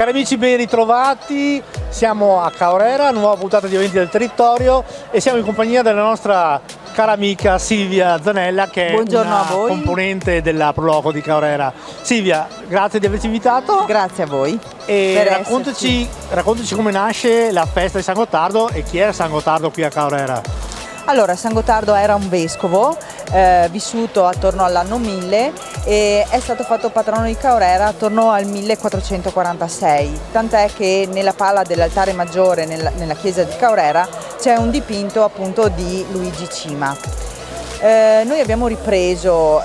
Cari amici, ben ritrovati, siamo a Caorera, nuova puntata di Eventi del Territorio e siamo in compagnia della nostra cara amica Silvia Zanella, che è Buongiorno una a voi. componente della Proloco di Caorera. Silvia, grazie di averci invitato. Grazie a voi. E per raccontaci come nasce la festa di San Gottardo e chi era San Gottardo qui a Caorera. Allora, San Gottardo era un vescovo vissuto attorno all'anno 1000 e è stato fatto patrono di Caorera attorno al 1446, tant'è che nella pala dell'altare maggiore nella chiesa di Caorera c'è un dipinto appunto di Luigi Cima. Noi abbiamo ripreso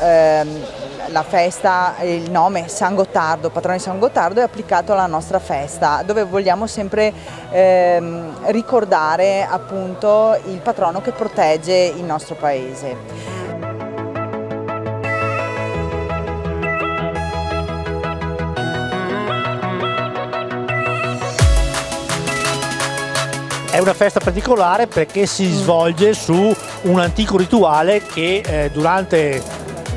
la festa, il nome San Gottardo, patrono di San Gottardo, è applicato alla nostra festa, dove vogliamo sempre ricordare appunto il patrono che protegge il nostro paese. È una festa particolare perché si svolge su un antico rituale che durante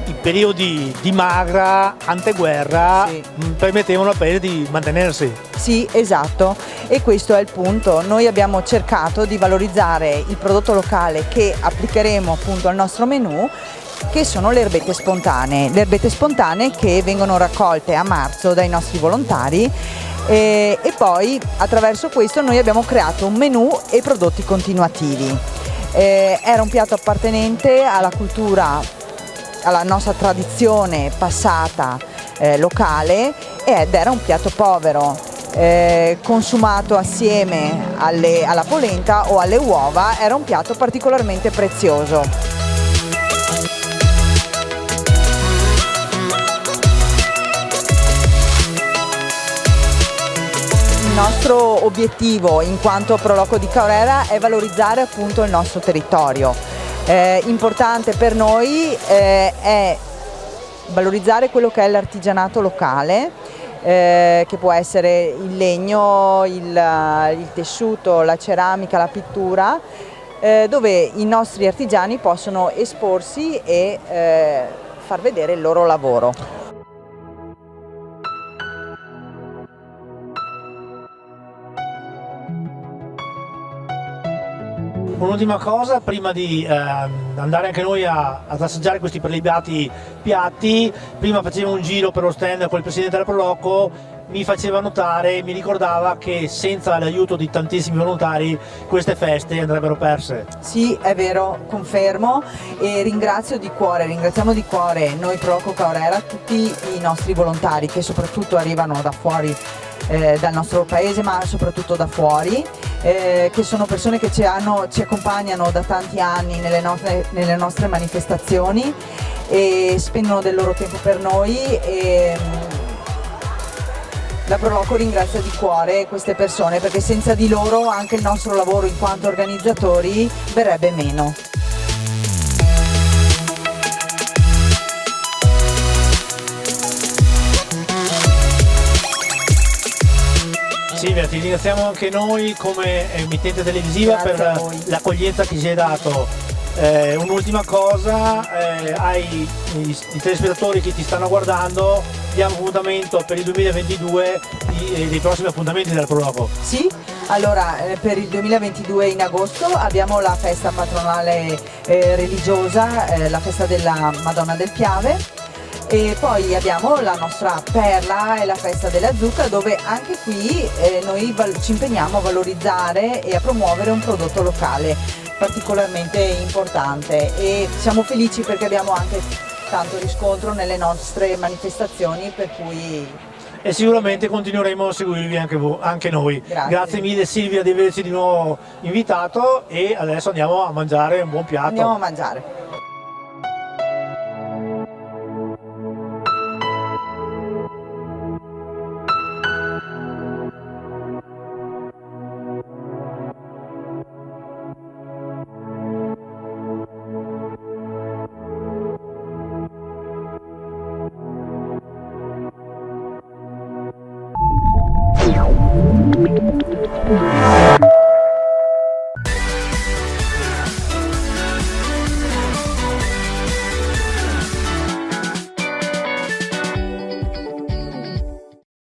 i periodi di magra, anteguerra, permettevano al paese di mantenersi. Sì, esatto, e questo è il punto. Noi abbiamo cercato di valorizzare il prodotto locale che applicheremo appunto al nostro menù, che sono le erbette spontanee che vengono raccolte a marzo dai nostri volontari. E poi attraverso questo noi abbiamo creato un menù e prodotti continuativi. Era un piatto appartenente alla cultura, alla nostra tradizione passata locale, ed era un piatto povero, consumato assieme alla polenta o alle uova. Era un piatto particolarmente prezioso. Il nostro obiettivo in quanto Proloco di Caorera è valorizzare appunto il nostro territorio. Importante per noi è valorizzare quello che è l'artigianato locale, che può essere il legno, il tessuto, la ceramica, la pittura, dove i nostri artigiani possono esporsi e far vedere il loro lavoro. Un'ultima cosa, prima di andare anche noi ad assaggiare questi prelibatati piatti, prima facevo un giro per lo stand con il presidente della Proloco, mi faceva notare, mi ricordava che senza l'aiuto di tantissimi volontari queste feste andrebbero perse. Sì, è vero, confermo, e ringraziamo di cuore noi Proloco Caorera tutti i nostri volontari che soprattutto arrivano da fuori dal nostro paese, ma soprattutto da fuori, che sono persone che ci accompagnano da tanti anni nelle nostre manifestazioni e spendono del loro tempo per noi, e la Proloco ringrazia di cuore queste persone, perché senza di loro anche il nostro lavoro in quanto organizzatori verrebbe meno. Silvia, ti ringraziamo anche noi come emittente televisiva. Grazie per l'accoglienza che ci hai dato. Un'ultima cosa, ai telespettatori che ti stanno guardando, diamo appuntamento per il 2022 dei prossimi appuntamenti della Proloco. Sì, allora per il 2022 in agosto abbiamo la festa patronale religiosa, la festa della Madonna del Piave. E poi abbiamo la nostra perla e la festa della zucca, dove anche qui noi ci impegniamo a valorizzare e a promuovere un prodotto locale particolarmente importante, e siamo felici perché abbiamo anche tanto riscontro nelle nostre manifestazioni, per cui... E sicuramente continueremo a seguirvi anche noi. Grazie mille Silvia di averci di nuovo invitato, e adesso andiamo a mangiare un buon piatto. Andiamo a mangiare.